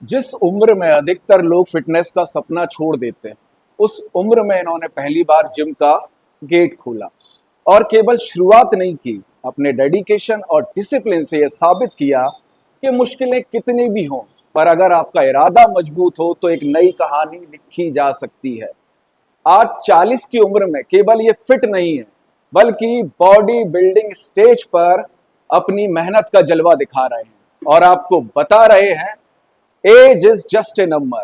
जिस उम्र में अधिकतर लोग फिटनेस का सपना छोड़ देते हैं, उस उम्र में इन्होंने पहली बार जिम का गेट खोला और केवल शुरुआत नहीं की, अपने डेडिकेशन और डिसिप्लिन से यह साबित किया कि मुश्किलें कितनी भी हों, पर अगर आपका इरादा मजबूत हो तो एक नई कहानी लिखी जा सकती है। आज 40 की उम्र में केवल ये फिट नहीं है, बल्कि बॉडी बिल्डिंग स्टेज पर अपनी मेहनत का जलवा दिखा रहे हैं और आपको बता रहे हैं age is just a number.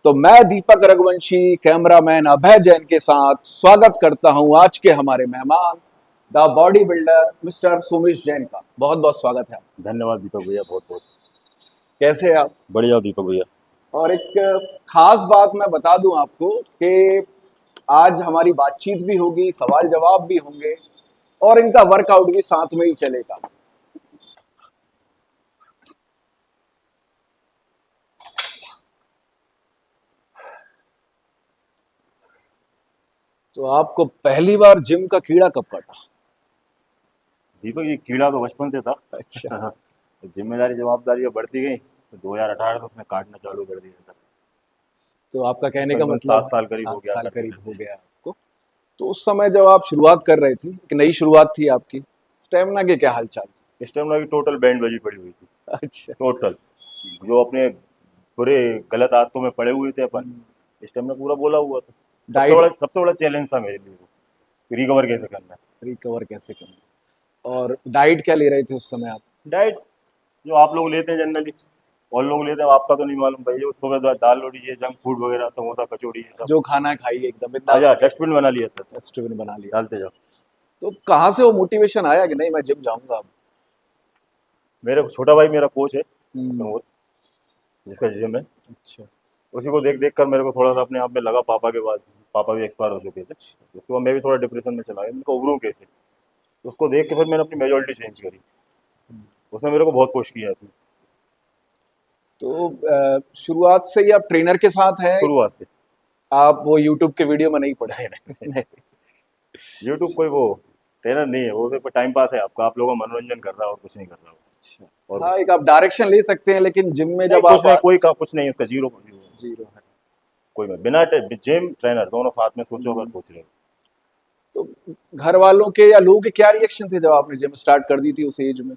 तो मैं दीपक रघुवंशी कैमरामैन अभय जैन के साथ स्वागत करता हूं आज के हमारे मेहमान the body builder mister Sumish Jain का। बहुत बहुत स्वागत है। धन्यवाद दीपक भैया, बहुत बहुत कैसे हैं आप? बढ़िया दीपक भैया। और एक खास बात मैं बता दूं आपको कि आज हमारी बातचीत भी होगी, सवाल जवाब भी होंगे और इनका वर्कआउट भी साथ में ही चलेगा। तो आपको पहली बार जिम का कीड़ा कब काटा? दीपक ये कीड़ा तो बचपन से था। अच्छा। जिम्मेदारी जवाबदारी बढ़ती गई तो 2018 से उसने काटना चालू कर दिया था। तो आपका कहने का लगभग मतलब 7 साल करीब हो 7 गया साल करते करीब हो करते। गया आपको। तो उस समय जब आप शुरुआत कर रहे थे, एक नई शुरुआत थी आपकी, स्टेमिना के क्या हाल चाल थे? इस टाइम लगी टोटल बैंड बजी पड़ी हुई थी। अच्छा। टोटल जो अपने बुरे गलत आदतों में पड़े हुए थे अपन, इस टाइम में पूरा बोला हुआ था। डाइट सबसे बड़ा चैलेंज था मेरे लिए वो, रिकवर कैसे करना है। रिकवर कैसे करना और डाइट क्या ले रहे थे उस समय आप? डाइट जो आप लोग लेते हैं जनरली, और लोग लेते हैं, आपका तो नहीं मालूम भाई। जो सुबह दाल रोटी, ये जंक फूड वगैरह, समोसा कचौड़ी, ये सब जो खाना है खाइए एकदम बिंदास आजा होके। डस्टबिन बना लिया था, डस्टबिन बना लिया। डालते जाओ। तो कहाँ से वो मोटिवेशन आया कि नहीं मैं जिम जाऊंगा अब? मेरे छोटा भाई मेरा कोच है हम्म। प्रमोद, जिसका जिम है। अच्छा। उसी को देख देख कर मेरे को थोड़ा सा अपने आप में लगा। पापा के बाद, पापा भी एक्सपायर हो चुके थे, उसके बाद मैं भी थोड़ा डिप्रेशन में चला गया। मेरे को उभरूँ कैसे, उसको देख के फिर मैंने अपनी मेजोरिटी चेंज करी। उसने मेरे को बहुत पुश किया इसमें, तो शुरुआत से ही आप ट्रेनर के साथ हैं? शुरुआत से। आप वो यूट्यूब के वीडियो में नहीं पढ़े? नहीं। यूट्यूब कोई वो ट्रेनर नहीं है, वो सिर्फ टाइम पास है आपका। आप लोगों का मनोरंजन कर रहा है और कुछ नहीं कर रहा हो। अच्छा। और हाँ, कुछ एक आप डायरेक्शन ले सकते हैं, लेकिन जिम में नहीं, जब कुछ आप नहीं, कोई का कुछ नहीं, उसका जीरो जीरो। जीरो है। कोई मैं बिना जिम ट्रेनर दोनों साथ में सोचो, अगर हम्म। सोच रहे हो। तो घर वालों के या लोगों के क्या रिएक्शन थे जब आपने जिम स्टार्ट कर दी थी उस एज में?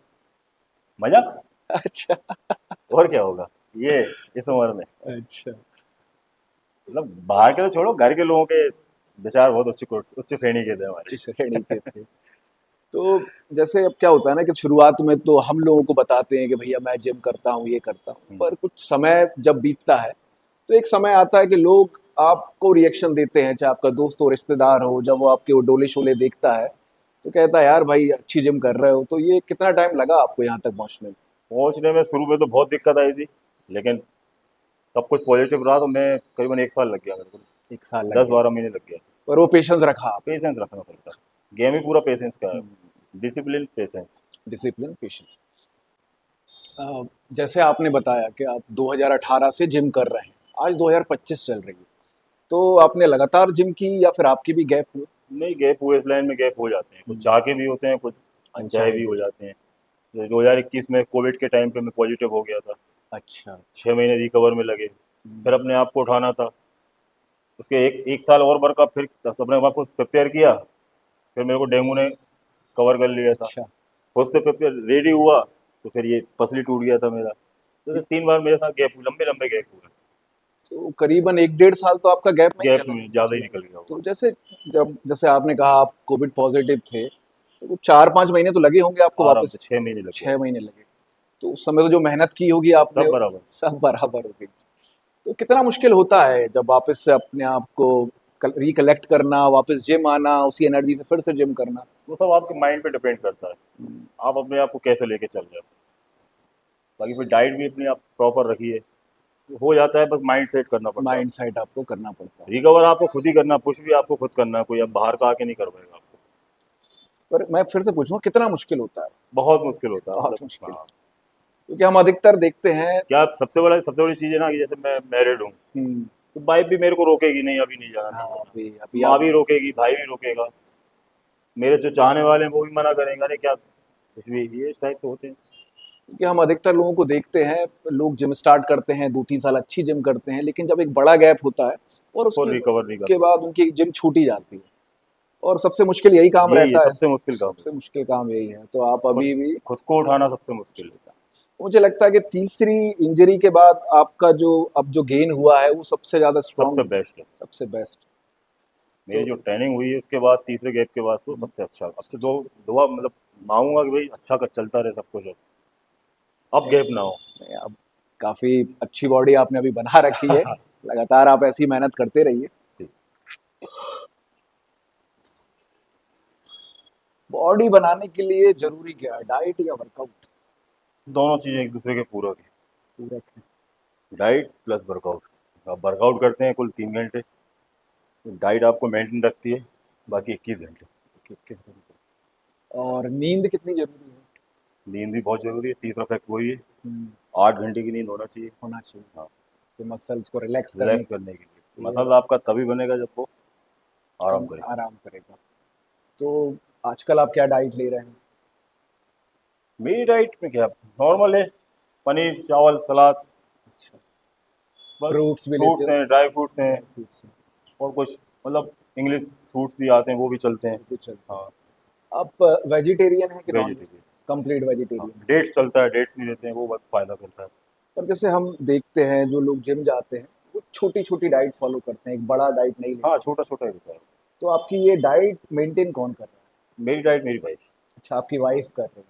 मजाक, अच्छा। और क्या होगा ये इस उम्र में। अच्छा। मतलब बाहर के तो छोड़ो, घर के लोगों के विचार बहुत उच्च श्रेणी के थे हमारे। जिस श्रेणी के थे। तो जैसे अब क्या होता है ना कि शुरुआत में तो हम लोगों को बताते हैं कि भैया मैं जिम करता हूँ, ये करता हूँ, हम्म, पर कुछ समय जब बीतता है तो एक समय आता है कि लोग आपको रिएक्शन देते हैं, चाहे आपका दोस्त हो, रिश्तेदार हो। जब वो आपके वो डोले शोले देखता है तो कहता है यार भाई अच्छी जिम कर रहे हो। तो ये कितना टाइम लगा आपको यहाँ तक पहुँचने में? पहुंचने में शुरू में तो बहुत दिक्कत आई थी, लेकिन सब कुछ पॉजिटिव रहा तो मैं करीबन 1 साल लग गया मेरे को। 1 साल लग दस गया? बारह महीने लग गया। पर वो पेशेंस रखा आप? पेशेंस रखना पड़ता है, गेम ही पूरा पेशेंस का है। Discipline, patience. Discipline, patience. जैसे आपने बताया कि आप 2018 से जिम कर रहे हैं, आज 2025 चल रही है, तो आपने लगातार जिम की या फिर आपकी भी गैप हुई? नहीं, गैप हुए, इस लाइन में गैप हो जाते हैं, कुछ चाह के भी होते हैं, कुछ अनचाहे चाहे भी भी। हो जाते हैं। जैसे 2021 में कोविड के टाइम पे मैं पॉजिटिव हो गया था। अच्छा। 6 महीने रिकवर में लगे, फिर अपने आप को उठाना था। उसके एक साल और वर्क, फिर अपने आप को प्रिपेयर किया। फिर मेरे को डेंगू ने कवर कर लिया था। अच्छा। खुद से प्रिपेयर रेडी हुआ तो फिर ये पसली टूट गया था मेरा। तो 3 बार मेरे साथ गैप, लंबे लंबे गैप हुए। तो करीबन 1 डेढ़ साल तो आपका गैप में ही गैप चला में ज़्यादा ही चला निकल गया। गया होगा। तो जैसे आपने कहा आप कोविड पॉजिटिव थे, तो 4-5 महीने तो लगे होंगे आपको आराम से वापस? 6 महीने लग गए। 6 महीने लगे। तो उस समय तो जो मेहनत की होगी आपने, सब बराबर। सब बराबर हो गई। तो कितना मुश्किल होता है जब वापस से अपने आप को रिकलेक्ट करना, वापस जिम आना, उसी एनर्जी से फिर से जिम करना? वो सब आपके माइंड पे डिपेंड करता है, आप अपने आप को कैसे लेके चल रहे हो। बाकी फिर डाइट भी अपनी आप प्रॉपर रखिए, हो जाता है। बस माइंड सेट करना पड़ता है। माइंड सेट आपको करना पड़ता है। रिकवर आपको खुद ही करना, पुश भी आपको खुद करना है, कोई अब बाहर का आके नहीं करवाएगा आपको। पर मैं फिर से पूछूंगा कितना मुश्किल होता है? बहुत मुश्किल होता है, मतलब बहुत मुश्किल। हाँ। क्योंकि हम अधिकतर देखते हैं। क्या सबसे बड़ी चीज़ है ना कि जैसे मैं मैरिड हूँ, हम्म। तो वाइफ भी मेरे को रोकेगी नहीं, अभी नहीं जाना, हाँ, नहीं जाना। अभी अभी माँ आप। भी रोकेगी, भाई भी रोकेगा, मेरे जो चाहने वाले हैं वो भी मना करेंगे, अरे क्या कुछ भी, ये इस टाइप से होते हैं। क्योंकि हम अधिकतर लोगों को देखते हैं, लोग जिम स्टार्ट करते हैं, 2-3 साल अच्छी जिम करते हैं, लेकिन जब एक बड़ा गैप होता है और और उसके रिकवर नहीं कर के बाद पाते। उनकी जिम छूटी जाती है और सबसे मुश्किल यही काम यही है रहता है, सबसे मुश्किल काम है। सबसे मुश्किल काम यही है। तो आप खुद अभी भी खुद को उठाना सबसे मुश्किल है। मुझे लगता है कि तीसरी इंजरी के बाद आपका जो अब जो गेन हुआ है, वो सबसे ज़्यादा सबसे स्ट्रॉन्ग है, बेस्ट है। सबसे बेस्ट। मेरी तो जो ट्रेनिंग हुई है उसके बाद तीसरे गैप के बाद तो सबसे अच्छा, अब तो दो दुआ मतलब मांगूंगा कि भाई अच्छा कर चलता रहे सब कुछ, अब गैप ना हो। नहीं, अब काफ़ी अच्छी बॉडी आपने अभी बना रखी है, लगातार आप ऐसी मेहनत करते रहिए। बॉडी बनाने के लिए ज़रूरी क्या है, डाइट या वर्कआउट? दोनों चीज़ें एक दूसरे के पूरक है। पूरक है। Diet plus workout. आप वर्कआउट करते हैं कुल 3 घंटे, डाइट आपको मेंटेन रखती है बाकी 21 घंटे। किस घंटे? और नींद कितनी ज़रूरी है? नींद भी बहुत ज़रूरी है, तीसरा फैक्ट वही है। हम्म, 8 घंटे की नींद होना चाहिए। होना चाहिए हाँ, कि मसल्स को रिलैक्स करने रिलैक्स के करने के लिए। लिए मसल आपका तभी बनेगा जब वो आराम कम करेगा। आराम करेगा। तो आजकल आप क्या डाइट ले रहे हैं? मेरी डाइट में क्या नॉर्मल है, पनीर चावल सलाद, अच्छा, बस। फ्रूट्स भी लेते फ्रूट्स हो? हैं, ड्राई फ्रूट्स हैं, ड्राई फ्रूट्स हैं, और कुछ मतलब इंग्लिश फ्रूट्स भी आते हैं वो भी चलते हैं। वो भी चलते हैं। हाँ, आप वेजिटेरियन हैं कि नॉन? वेजिटेरियन। कंप्लीट हाँ, वेजिटेरियन? डेट्स चलता है, डेट्स भी लेते हैं, वो बहुत फ़ायदा करता है। पर जैसे हम देखते हैं जो लोग जिम जाते हैं, वो छोटी छोटी डाइट फॉलो करते हैं, एक बड़ा डाइट नहीं हाँ, लेते। छोटा छोटा ही होता है। तो आपकी ये डाइट मेंटेन कौन कर रहा है? मेरी डाइट मेरी वाइफ अच्छा, आपकी वाइफ कर रही है।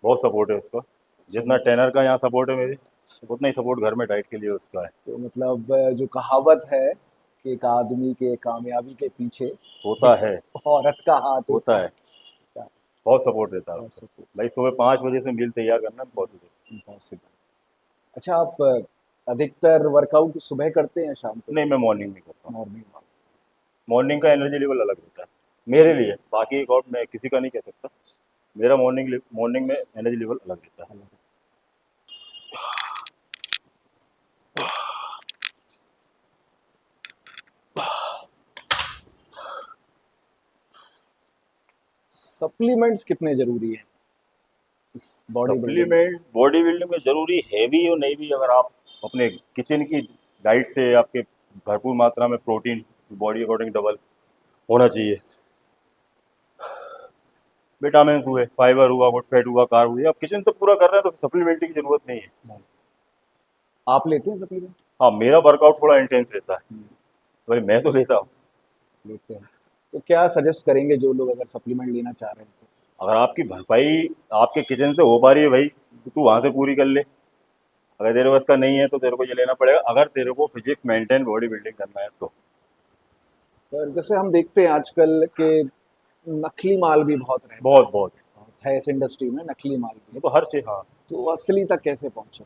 बहुत सपोर्ट है उसका। जितना चलिए, ट्रेनर का यहाँ सपोर्ट है मेरे, उतना ही सपोर्ट घर में डाइट के लिए उसका है। तो मतलब जो कहावत है कि एक आदमी के कामयाबी के पीछे होता एक है। औरत का हाथ होता होता है। है। अच्छा, बहुत सपोर्ट देता है बहुत उसका। सपोर्ट। भाई सुबह 5 बजे से मील तैयार करना पॉसिबल। इम्पॉसिबल। अच्छा, आप अधिकतर वर्कआउट सुबह करते हैं या शाम को नहीं, करते मैं मॉर्निंग में करता हूँ। हैं? मॉर्निंग में। मॉर्निंग का एनर्जी लेवल अलग होता है मेरे लिए, बाकी एक और मैं किसी का नहीं कह सकता। मेरा मॉर्निंग में एनर्जी लेवल अलग रहता है। सप्लीमेंट्स कितने जरूरी हैं इस बॉडी बिल्डिंग में? सप्लीमेंट बॉडी बिल्डिंग में ज़रूरी है भी और नहीं भी। अगर आप अपने किचन की डाइट से आपके भरपूर मात्रा में प्रोटीन बॉडी अकॉर्डिंग डबल होना चाहिए। विटामिन हुए, फाइबर हुआ, गुड फैट हुआ, कार्ब हुआ, आप किचन से पूरा कर रहे हैं तो सप्लीमेंट की ज़रूरत नहीं है। नहीं। आप लेते हैं सप्लीमेंट? हाँ, मेरा वर्कआउट थोड़ा इंटेंस रहता है, भाई मैं तो लेता हूँ। लेते हैं। तो क्या सजेस्ट करेंगे जो लोग अगर सप्लीमेंट लेना चाह रहे हैं तो? अगर आपकी भरपाई आपके किचन से हो पा रही है भाई, तो तू वहाँ से पूरी कर ले। अगर तेरे बस का नहीं है तो तेरे को ये लेना पड़ेगा, अगर तेरे को फिजिक्स मेंटेन बॉडी बिल्डिंग करना है तो। पर जैसे हम देखते हैं आजकल के नकली माल भी बहुत रहता बहुत है, बहुत। बहुत है इस इंडस्ट्री में नकली माल भी। वो तो हर चीज़। हाँ, तो असली तक कैसे पहुंचे?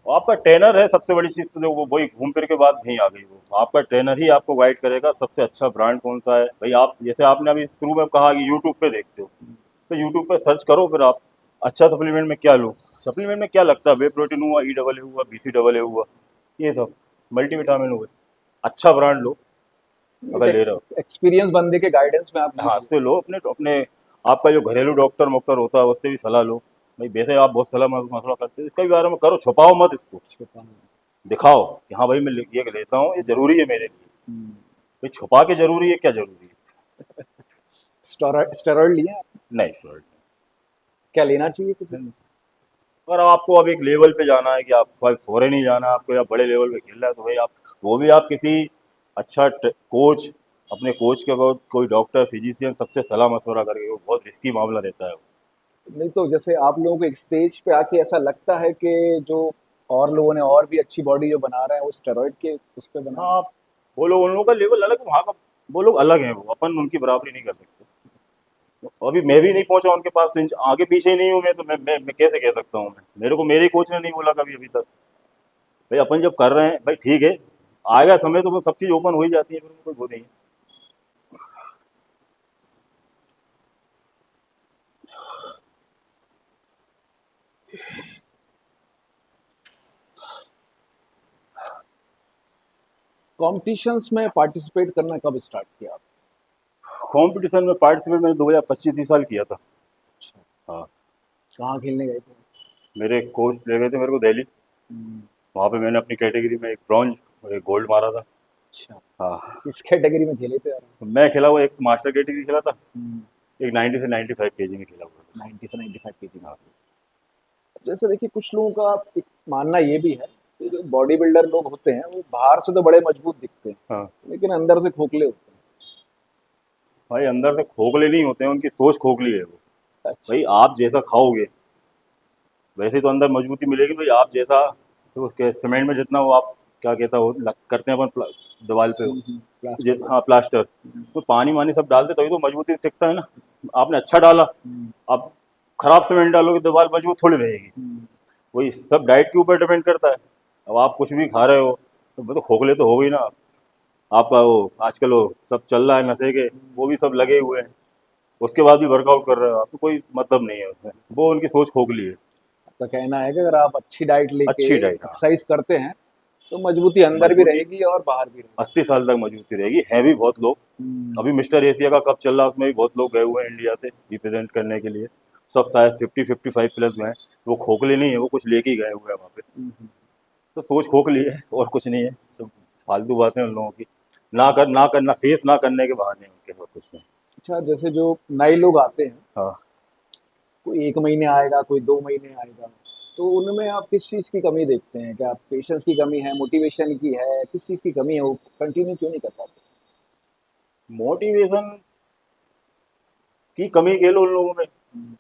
वो आपका ट्रेनर है सबसे बड़ी चीज़, तो जो वो वही घूम फिर के बाद नहीं आ गई। वो आपका ट्रेनर ही आपको गाइड करेगा सबसे अच्छा ब्रांड कौन सा है। भाई आप जैसे आपने अभी शुरू में कहा कि यूट्यूब पे देखते हो, तो यूट्यूब पे सर्च करो फिर आप, अच्छा सप्लीमेंट में क्या लूँ, सप्लीमेंट में क्या लगता है, वे प्रोटीन हुआ, ई डबल ए हुआ, बी सी डबल ए हुआ, ये सब मल्टीविटामिन हुए, अच्छा ब्रांड लो एक अगर ले रहे हो। एक्सपीरियंस बंदे के गाइडेंस में आप हाथ लीजिए। से लो, अपने अपने आपका जो घरेलू डॉक्टर वॉक्टर होता है उससे भी सलाह लो। भाई वैसे आप बहुत सलाह मशवरा करते हो, इसका भी बारे में करो, छुपाओ मत इसको। छुपा नहीं। दिखाओ कि हाँ भाई मैं ये लेता हूँ, ये ज़रूरी है मेरे लिए। हम्म। भाई छुपा के ज़रूरी है क्या, ज़रूरी है? स्टेरॉइड लिए आप? नहीं श्योर। क्या लेना चाहिए किसी को? अगर आपको अब एक लेवल पे जाना है कि आप फॉरेन ही जाना है आपको, या बड़े लेवल पे खेलना है, तो भाई आप वो भी आप किसी अच्छा कोच, अपने कोच के बाद कोई डॉक्टर फिजिशियन सबसे सलाह मशवरा करके, वो बहुत रिस्की मामला रहता है। नहीं तो जैसे आप लोगों को एक स्टेज पे आके ऐसा लगता है कि जो और लोगों ने और भी अच्छी बॉडी जो बना रहे हैं वो स्टेरॉइड के उस पे बना रहे हाँ, वो लोग, उन लोगों का लेवल अलग है, वहाँ का वो लोग अलग हैं, वो अपन उनकी बराबरी नहीं कर सकते। अभी मैं भी नहीं पहुंचा उनके पास, तो आगे पीछे ही नहीं हूँ मैं, तो मैं कैसे कह सकता हूँ। मैं, मेरे को मेरे कोच ने नहीं बोला कभी अभी तक। भाई अपन जब कर रहे हैं भाई ठीक है, आएगा समय तो वो सब चीज़ ओपन हो ही जाती है, फिर कोई वो नहीं है। हैं। कॉम्पिटिशन्स में पार्टिसिपेट करना कब स्टार्ट किया आप? कंपटीशन में पार्टिसिपेट मैंने 2025 ही साल किया था। अच्छा। हाँ, कहाँ खेलने गए थे? मेरे कोच ले गए थे मेरे को दिल्ली। हम्म, वहाँ पे मैंने अपनी कैटेगरी में एक ब्रॉन्ज और एक गोल्ड मारा था। अच्छा, हाँ। किस कैटेगरी में खेले थे यार? मैं खेला हुआ एक मास्टर कैटेगरी खेला था, हम्म, एक 90 से 95 केजी में खेला हुआ था। 90 से 95 केजी में। हाँ। जैसे देखिए कुछ लोगों का एक मानना ये भी है कि जो बॉडी बिल्डर लोग होते हैं वो बाहर से तो बड़े मजबूत दिखते हैं हाँ लेकिन अंदर से खोखले होते भाई, अंदर से खोखले नहीं होते हैं, उनकी सोच खोखली है वो। हैं। अच्छा। भाई आप जैसा खाओगे वैसे तो अंदर मजबूती मिलेगी। भाई आप जैसा, तो उसके सीमेंट में जितना वो आप क्या कहता हो करते हैं अपन दीवार पे प्लास्टर। हाँ प्लास्टर, तो पानी वानी सब डालते तभी तो मजबूती टिकता है ना। आपने अच्छा डाला, हम्म, आप खराब सीमेंट डालोगे दीवार मजबूत थोड़ी रहेगी। हम्म, वही सब डाइट के ऊपर डिपेंड करता है। अब आप कुछ भी खा रहे हो तो वो तो खोखले तो हो गई ना आप। आपका वो आजकल वो सब चल रहा है नशे के, वो भी सब लगे हुए हैं, उसके बाद भी वर्कआउट कर रहे हो आप, तो कोई मतलब नहीं है उसमें। वो उनकी सोच खोखली है। आपका कहना है कि अगर आप अच्छी डाइट लेके अच्छी डाइट, हाँ। एक्सरसाइज करते हैं तो मजबूती अंदर भी मजबूती रहेगी और बाहर भी रहेगी। 80 साल तक मजबूती रहेगी। हैं भी बहुत लोग। हम्म, अभी मिस्टर एशिया का कप चल रहा है, उसमें भी बहुत लोग गए हुए हैं इंडिया से रिप्रेजेंट करने के लिए। सब शायद 50-55 प्लस हुए हैं। वो खोखले नहीं है, वो कुछ लेके ही गए हुए हैं वहाँ पे। हम्म। तो सोच खोखली है और कुछ नहीं है, सब फालतू बातें हैं उन लोगों की। ना करना, फेस ना करने के बहाने हैं उनके, और कुछ नहीं। अच्छा, जैसे जो नए लोग आते हैं, हाँ। कोई 1 महीने आएगा, कोई 2 महीने आएगा, तो उनमें आप किस चीज़ की कमी देखते हैं? क्या पेशेंस की कमी है, मोटिवेशन की है, किस चीज़ की कमी है, वो कंटिन्यू क्यों नहीं कर पाते? मोटिवेशन की कमी कह लो उन लोगों में। हम्म,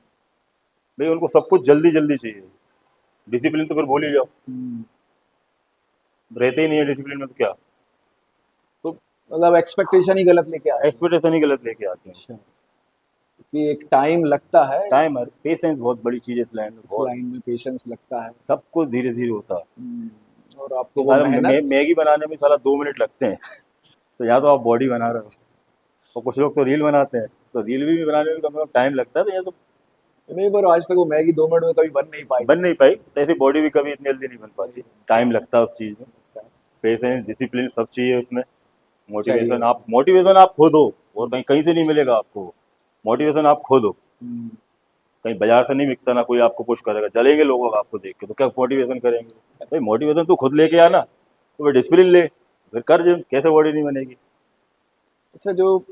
भाई उनको सब कुछ जल्दी जल्दी चाहिए। डिसिप्लिन तो फिर भूल ही जाओ, हम्म। रहते ही नहीं है डिसिप्लिन में तो क्या। तो मतलब एक्सपेक्टेशन ही गलत लेके आते हैं। एक्सपेक्टेशन ही गलत लेके आते हैं। अच्छा, कि एक टाइम लगता है टाइम है, पेशेंस बहुत बड़ी चीज़ है इस लाइन में, इस बहुत। लाइन में, पेशेंस लगता है। सब कुछ धीरे धीरे होता है। और आपको ये वो सारा मेहनत। मैगी बनाने में साला 2 मिनट लगते हैं। तो या तो आप बॉडी बना रहे हो, और कुछ लोग तो रील बनाते हैं, तो रील भी बनाने में कम से कम टाइम लगता है। तो या तो नहीं, पर आज तक वो मैगी 2 मिनट में कभी बन नहीं पाई। बन नहीं पाई, तो ऐसी बॉडी भी कभी इतनी जल्दी नहीं बन नहीं पाती। बनता। टाइम लगता है उस चीज़ में। पेशेंस, डिसिप्लिन सब चाहिए उसमें। चाहिए। मोटिवेशन आप खो दो, और कहीं कहीं से नहीं मिलेगा आपको। मोटिवेशन आप खो दो, हम्म, कहीं बाजार से नहीं मिलता, ना कोई आपको पुश करेगा। जलेंगे लोग आपको देख के, तो क्या मोटिवेशन करेंगे? भाई मोटिवेशन तू खुद लेके आना, तो फिर डिसिप्लिन ले, फिर कर जिम, कैसे बॉडी नहीं बनेगी। अच्छा, जो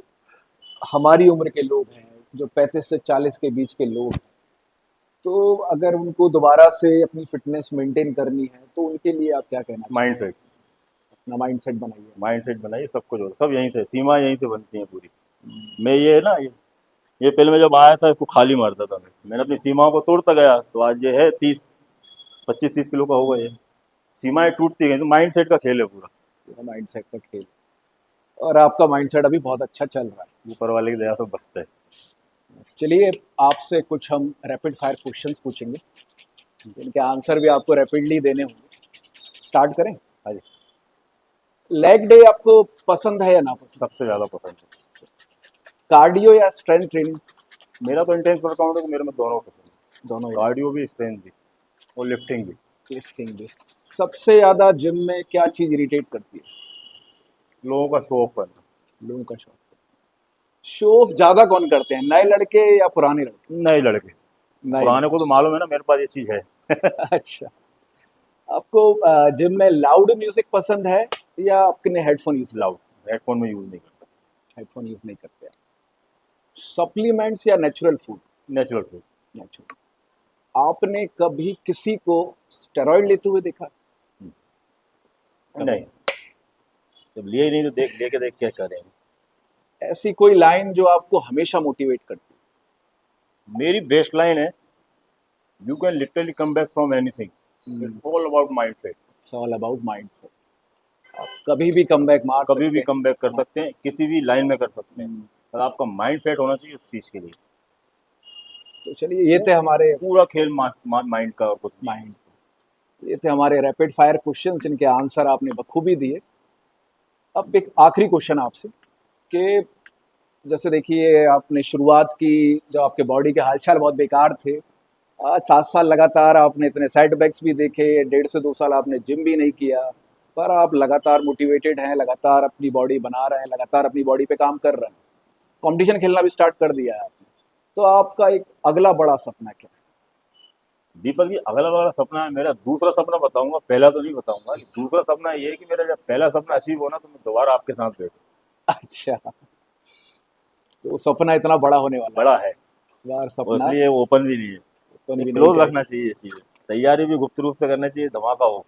हमारी उम्र के लोग हैं, जो 35 से 40 के बीच के लोग हैं, तो अगर उनको दोबारा से अपनी फिटनेस मेंटेन करनी है तो उनके लिए आप क्या कहना चाहेंगे? माइंड सेट, अपना माइंड सेट बनाइए। माइंड सेट बनाइए, सब कुछ होता, सब यहीं से, सीमा यहीं से बनती है पूरी। मैं ये है ना, ये पहले मैं जब आया था इसको खाली मारता था मैंने अपनी सीमाओं को तोड़ता गया, तो आज ये है 25-30 किलो का होगा ये। सीमाएं टूटती गई, तो माइंड सेट का खेल है पूरा। पूरा माइंड सेट का खेल। और आपका माइंड सेट अभी बहुत अच्छा चल रहा ऊपर वाले की दया से बचता है। है। चलिए, आपसे कुछ हम रैपिड फायर क्वेश्चंस पूछेंगे, इनके आंसर भी आपको रैपिडली देने होंगे। स्टार्ट करें? हाँ जी। लेग डे आपको पसंद है या ना पसंद? सबसे ज़्यादा पसंद है। कार्डियो या स्ट्रेंथ ट्रेनिंग? मेरा तो इंटेंस वर्कआउट है, तो मेरे में दोनों पसंद है। दोनों ही। कार्डियो भी, स्ट्रेंथ भी, और लिफ्टिंग भी। लिफ्टिंग भी। सबसे ज्यादा जिम में क्या चीज इरिटेट करती है? लोगों का शो ऑफ करना। लोगों का शौक। शो ऑफ ज्यादा कौन करते हैं, नए लड़के या पुराने लड़के? नए लड़के। नए पुराने को तो लड़के। मालूम है ना मेरे पास ये चीज़ है। अच्छा, आपको जिम में लाउड म्यूजिक पसंद है या आपने हेडफोन यूज करते लाउड, हेडफोन में यूज़ नहीं करता। हैं? हेडफोन यूज नहीं करते हैं। सप्लीमेंट्स या natural food? Natural food. Natural. आपने कभी किसी को स्टेरॉइड लेते हुए देखा? नहीं, जब लिए ही नहीं तो देख लेके देख क्या करेंगे। ऐसी कोई लाइन जो आपको हमेशा मोटिवेट करती मेरी बेस्ट लाइन है, you can literally come back from anything, है? It's all about mind set. It's all about mind set. आप कभी भी कम बैक मार कभी भी सकते कम बैक कर हैं। सकते हैं, किसी भी लाइन में कर सकते हैं, हम्म, पर आपका माइंड सेट होना चाहिए उस चीज़ के लिए। तो चलिए, ये थे हमारे पूरा खेल माइंड का, और कुछ नहीं। माइंड, ये थे हमारे रैपिड फायर क्वेश्चंस जिनके आंसर आपने बखूबी दिए। अब एक आखिरी क्वेश्चन आपसे कि जैसे देखिए आपने शुरुआत की, जब आपके बॉडी के हालचाल बहुत बेकार थे, आज 7 साल लगातार आपने इतने सेटबैक्स भी देखे, 1.5 से 2 साल आपने जिम भी नहीं किया, पर आप लगातार मोटिवेटेड हैं, लगातार अपनी बॉडी बना रहे हैं, लगातार अपनी बॉडी पे काम कर रहे हैं, कंपटीशन खेलना भी स्टार्ट कर दिया है आपने। तो आपका एक अगला बड़ा सपना क्या है? दीपक जी, अगला वाला सपना है मेरा। दूसरा सपना बताऊंगा, पहला तो नहीं बताऊंगा। दूसरा सपना ये है कि मेरा जब पहला सपना अचीव हो ना, तो मैं दोबारा आपके साथ बैठूं। अच्छा, तो सपना इतना बड़ा होने वाला बड़ा है, है इस बार और सपना इसलिए ओपन भी नहीं है, ओपन भी नहीं क्लोज करेंगे। रखना चाहिए ये चीजें। तैयारी भी गुप्त रूप से करना चाहिए, धमाका हो।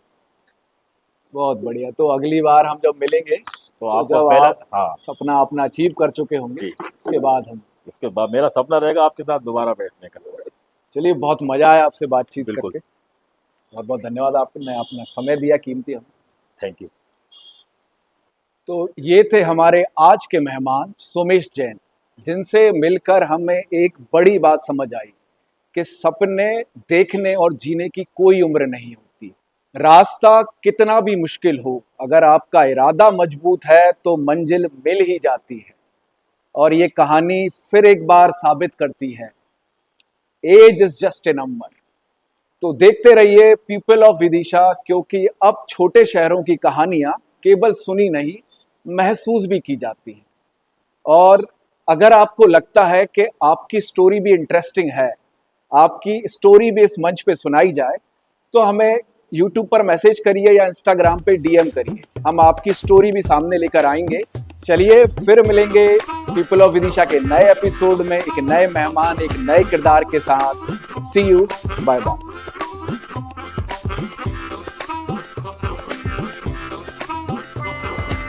बहुत बढ़िया। तो अगली बार हम जब मिलेंगे तो तो आपका जब पहला, आप हाँ सपना अपना अचीव कर चुके होंगे जी, उसके बाद हम। इसके बाद मेरा सपना रहेगा आपके साथ दोबारा बैठने का। चलिए, बहुत मजा आया आपसे बातचीत बिल्कुल। करके। बहुत बहुत धन्यवाद आपने अपना समय दिया कीमती हम। Thank you. तो ये थे हमारे आज के मेहमान सोमेश जैन, जिनसे मिलकर हमें एक बड़ी बात समझ आई कि सपने देखने और जीने की कोई उम्र नहीं होती। रास्ता कितना भी मुश्किल हो, अगर आपका इरादा मजबूत है तो मंजिल मिल ही जाती है। और ये कहानी फिर एक बार साबित करती है, age is just a number. तो देखते रहिए पीपल ऑफ विदिशा, क्योंकि अब छोटे शहरों की कहानियां केवल सुनी नहीं, महसूस भी की जाती हैं। और अगर आपको लगता है कि आपकी स्टोरी भी इंटरेस्टिंग है, आपकी स्टोरी भी इस मंच पे सुनाई जाए, तो हमें यूट्यूब पर मैसेज करिए या इंस्टाग्राम पे डीएम करिए, हम आपकी स्टोरी भी सामने लेकर आएंगे। चलिए फिर मिलेंगे पीपल ऑफ विदिशा के नए एपिसोड में, एक नए मेहमान, एक नए किरदार के साथ। सी यू, बाय बाय।